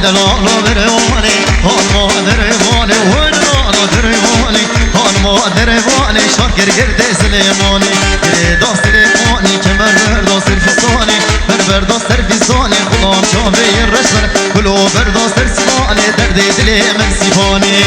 دلالو بروانی هان ما دروانی و دلالو دروانی هان ما دروانی شاکر گرد سلیمانی گرد سلیمانی که بردو سرفیسانی بردو سرفیسانی خدام شابه رشن کلو بردو سرسانی درد دلی من سیفانی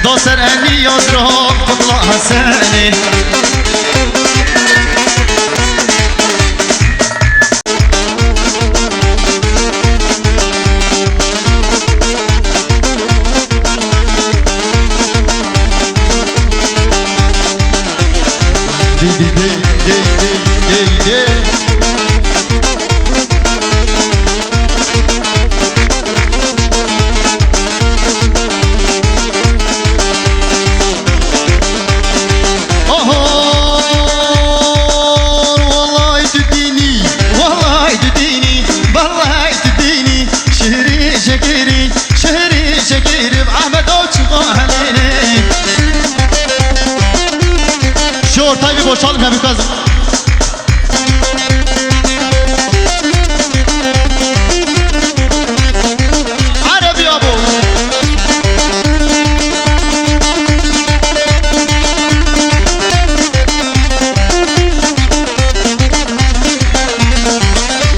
دوسر أني يضرب تطلع حساني boşalım ya biraz. Arabi abu.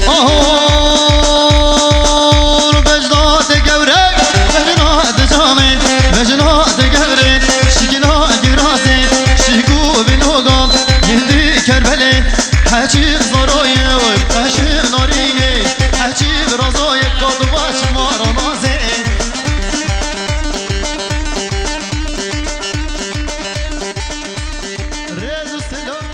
Oh, vecdat gevrek, vecdat cami, vecdat gevrek, şikina girase, şiku binogam. Kerbele haçi zoroye haçi noriye haçi rozoye kodu baş maranaze Rezu selam